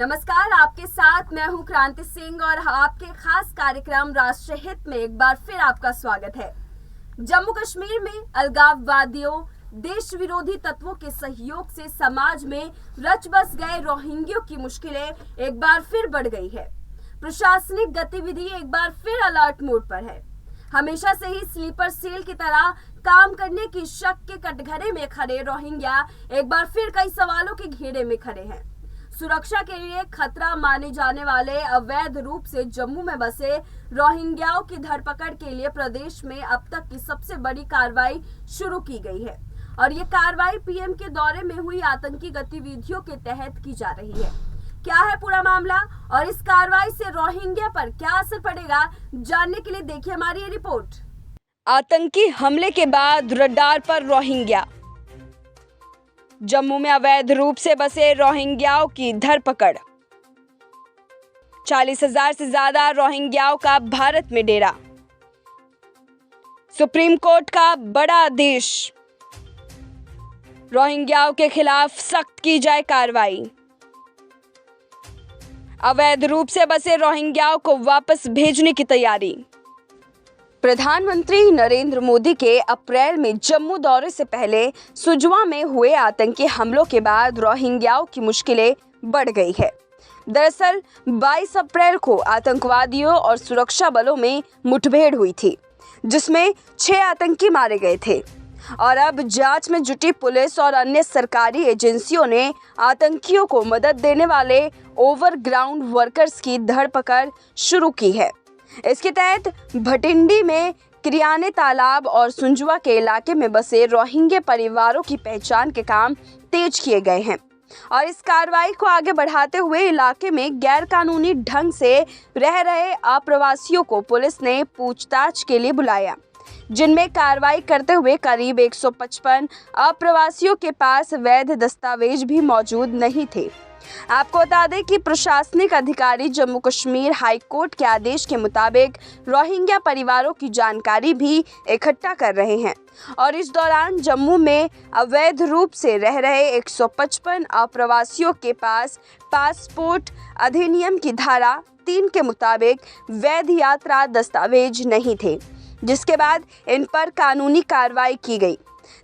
नमस्कार, आपके साथ मैं हूं क्रांति सिंह और आपके खास कार्यक्रम राष्ट्र हित में एक बार फिर आपका स्वागत है। जम्मू कश्मीर में अलगाववादियों, देश विरोधी तत्वों के सहयोग से समाज में रच बस गए रोहिंग्यों की मुश्किलें एक बार फिर बढ़ गई है। प्रशासनिक गतिविधि एक बार फिर अलर्ट मोड पर है। हमेशा से ही स्लीपर सेल की तरह काम करने की शक के कटघरे में खड़े रोहिंग्या एक बार फिर कई सवालों के घेरे में खड़े हैं। सुरक्षा के लिए खतरा माने जाने वाले अवैध रूप से जम्मू में बसे रोहिंग्याओं की धरपकड़ के लिए प्रदेश में अब तक की सबसे बड़ी कार्रवाई शुरू की गई है और ये कार्रवाई पीएम के दौरे में हुई आतंकी गतिविधियों के तहत की जा रही है। क्या है पूरा मामला और इस कार्रवाई से रोहिंग्या पर क्या असर पड़ेगा, जानने के लिए देखिए हमारी ये रिपोर्ट। आतंकी हमले के बाद रडार पर रोहिंग्या। जम्मू में अवैध रूप से बसे रोहिंग्याओं की धरपकड़। 40,000 से ज्यादा रोहिंग्याओं का भारत में डेरा। सुप्रीम कोर्ट का बड़ा आदेश। रोहिंग्याओं के खिलाफ सख्त की जाए कार्रवाई। अवैध रूप से बसे रोहिंग्याओं को वापस भेजने की तैयारी। प्रधानमंत्री नरेंद्र मोदी के अप्रैल में जम्मू दौरे से पहले सुजवा में हुए आतंकी हमलों के बाद रोहिंग्याओं की मुश्किलें बढ़ गई है। दरअसल 22 अप्रैल को आतंकवादियों और सुरक्षा बलों में मुठभेड़ हुई थी, जिसमें 6 आतंकी मारे गए थे और अब जांच में जुटी पुलिस और अन्य सरकारी एजेंसियों ने आतंकियों को मदद देने वाले ओवरग्राउंड वर्कर्स की धरपकड़ शुरू की है। इसके तहत भटिंडी में किरियाने तालाब और सुंजवा के इलाके में बसे रोहिंग्या परिवारों की पहचान के काम तेज किए गए हैं और इस कार्रवाई को आगे बढ़ाते हुए इलाके में गैर कानूनी ढंग से रह रहे अप्रवासियों को पुलिस ने पूछताछ के लिए बुलाया, जिनमें कार्रवाई करते हुए करीब 155 अप्रवासियों के पास वैध दस्तावेज भी मौजूद नहीं थे। आपको बता दें कि प्रशासनिक अधिकारी जम्मू कश्मीर हाई कोर्ट के आदेश के मुताबिक रोहिंग्या परिवारों की जानकारी भी इकट्ठा कर रहे हैं और इस दौरान जम्मू में अवैध रूप से रह रहे 155 अप्रवासियों के पास पासपोर्ट अधिनियम की धारा 3 के मुताबिक वैध यात्रा दस्तावेज नहीं थे, जिसके बाद इन पर कानूनी कार्रवाई की गई।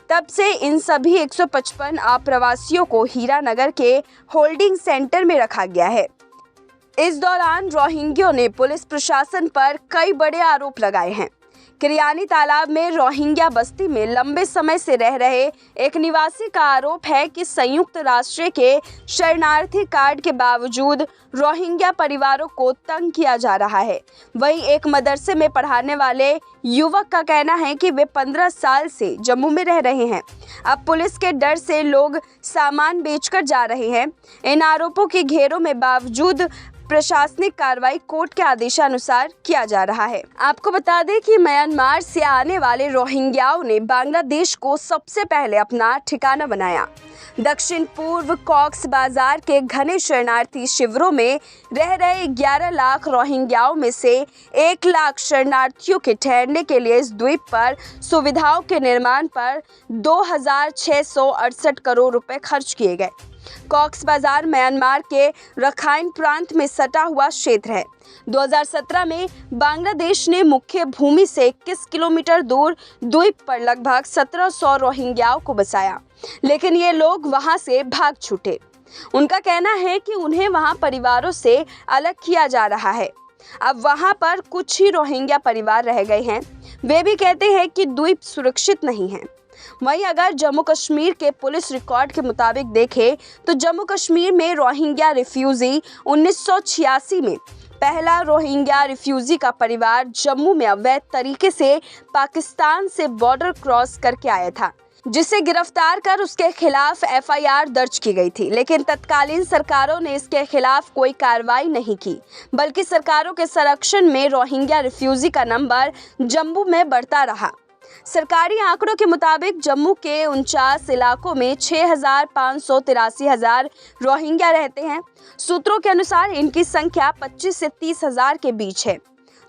तब से इन सभी 155 अप्रवासियों को हीरानगर के होल्डिंग सेंटर में रखा गया है। इस दौरान रोहिंग्यों ने पुलिस प्रशासन पर कई बड़े आरोप लगाए हैं। किरियानी तालाब में रोहिंग्या बस्ती में लंबे समय से रह रहे एक निवासी का आरोप है कि संयुक्त राष्ट्र के शरणार्थी कार्ड के बावजूद रोहिंग्या परिवारों को तंग किया जा रहा है। वहीं एक मदरसे में पढ़ाने वाले युवक का कहना है कि वे 15 साल से जम्मू में रह रहे हैं। अब पुलिस के डर से लोग सामान बेचकर जा रहे हैं। इन आरोपों के घेरों में बावजूद प्रशासनिक कार्रवाई कोर्ट के आदेशानुसार किया जा रहा है। आपको बता दें कि म्यांमार से आने वाले रोहिंग्याओं ने बांग्लादेश को सबसे पहले अपना ठिकाना बनाया। दक्षिण पूर्व कॉक्स बाजार के घने शरणार्थी शिविरों में रह रहे 11 लाख रोहिंग्याओं में से 1 लाख शरणार्थियों के ठहरने के लिए इस द्वीप पर सुविधाओं के निर्माण पर 2,668 करोड़ रुपए खर्च किए गए। कॉक्स बाजार म्यांमार के रखाइन प्रांत में सटा हुआ क्षेत्र है। 2017 में बांग्लादेश ने मुख्य भूमि से 21 किलोमीटर दूर द्वीप पर लगभग 1700 रोहिंग्याओं को बसाया, लेकिन ये लोग वहां से भाग छूटे। उनका कहना है कि उन्हें वहां परिवारों से अलग किया जा रहा है। अब वहां पर कुछ ही रोहिंग्या परिवार रह गए हैं। वे भी कहते हैं कि द्वीप सुरक्षित नहीं है। वहीं अगर जम्मू कश्मीर के पुलिस रिकॉर्ड के मुताबिक देखें तो जम्मू कश्मीर में रोहिंग्या रिफ्यूजी 1986 में पहला रोहिंग्या रिफ्यूजी का परिवार जम्मू में अवैध तरीके से पाकिस्तान से बॉर्डर क्रॉस करके आया था, जिसे गिरफ्तार कर उसके खिलाफ एफआईआर दर्ज की गई थी। लेकिन तत्कालीन सरकारों ने इसके खिलाफ कोई कार्रवाई नहीं की, बल्कि सरकारों के संरक्षण में रोहिंग्या रिफ्यूजी का नंबर जम्मू में बढ़ता रहा। सरकारी आंकड़ों के मुताबिक जम्मू के 49 इलाकों में 6,583,000 रोहिंग्या रहते हैं। सूत्रों के अनुसार इनकी संख्या 25 से 30,000 के बीच है।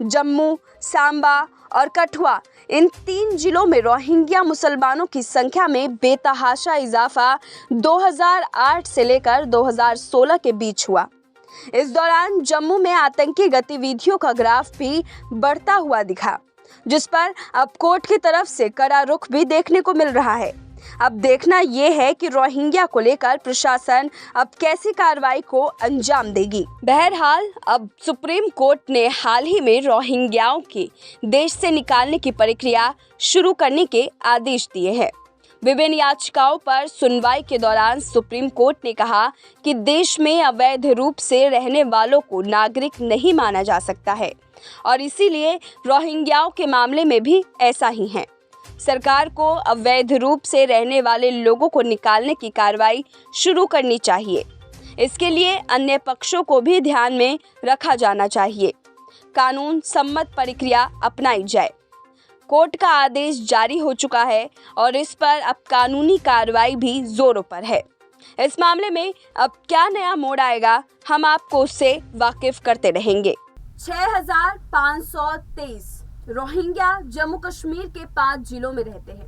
जम्मू, सांबा और कठुआ इन 3 जिलों में रोहिंग्या मुसलमानों की संख्या में बेतहाशा इजाफा 2008 से लेकर 2016 के बीच हुआ। इस दौरान जम्मू में आतंकी गतिविधियों का ग्राफ भी बढ़ता हुआ दिखा, जिस पर अब कोर्ट की तरफ से कड़ा रुख भी देखने को मिल रहा है। अब देखना यह है कि रोहिंग्या को लेकर प्रशासन अब कैसी कार्रवाई को अंजाम देगी। बहरहाल अब सुप्रीम कोर्ट ने हाल ही में रोहिंग्याओं के देश से निकालने की प्रक्रिया शुरू करने के आदेश दिए हैं। विभिन्न याचिकाओं पर सुनवाई के दौरान सुप्रीम कोर्ट ने कहा कि देश में अवैध रूप से रहने वालों को नागरिक नहीं माना जा सकता है और इसीलिए रोहिंग्याओं के मामले में भी ऐसा ही है। सरकार को अवैध रूप से रहने वाले लोगों को निकालने की कार्रवाई शुरू करनी चाहिए। इसके लिए अन्य पक्षों को भी ध्यान में रखा जाना चाहिए। कानून सम्मत प्रक्रिया अपनाई जाए। कोर्ट का आदेश जारी हो चुका है और इस पर अब कानूनी कार्रवाई भी जोरों पर है। इस मामले में अब क्या नया मोड़ आएगा, हम आपको उससे वाकिफ करते रहेंगे। 6523 रोहिंग्या जम्मू कश्मीर के 5 जिलों में रहते हैं।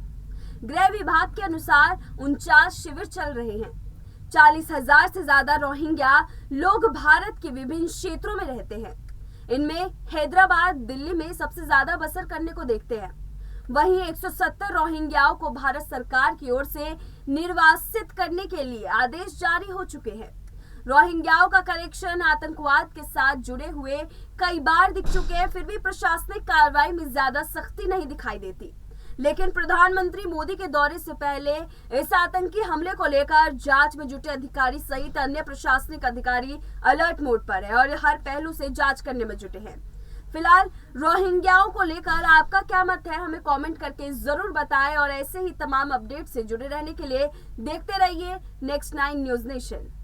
गृह विभाग के अनुसार 49 शिविर चल रहे हैं। 40,000 से ज्यादा रोहिंग्या लोग भारत के विभिन्न क्षेत्रों में रहते हैं। इनमें हैदराबाद, दिल्ली में सबसे ज्यादा बसर करने को देखते हैं। वहीं 170 रोहिंग्याओं को भारत सरकार की ओर से निर्वासित करने के लिए आदेश जारी हो चुके हैं। रोहिंग्याओं का कनेक्शन आतंकवाद के साथ जुड़े हुए कई बार दिख चुके हैं, फिर भी प्रशासनिक कार्रवाई में ज्यादा सख्ती नहीं दिखाई देती। लेकिन प्रधानमंत्री मोदी के दौरे से पहले इस आतंकी हमले को लेकर जांच में जुटे अधिकारी सहित अन्य प्रशासनिक अधिकारी अलर्ट मोड पर है और हर पहलू से जांच करने में जुटे हैं। फिलहाल रोहिंग्याओं को लेकर आपका क्या मत है, हमें कमेंट करके जरूर बताएं और ऐसे ही तमाम अपडेट से जुड़े रहने के लिए देखते रहिए नेक्स्ट 9 न्यूज़ नेशन।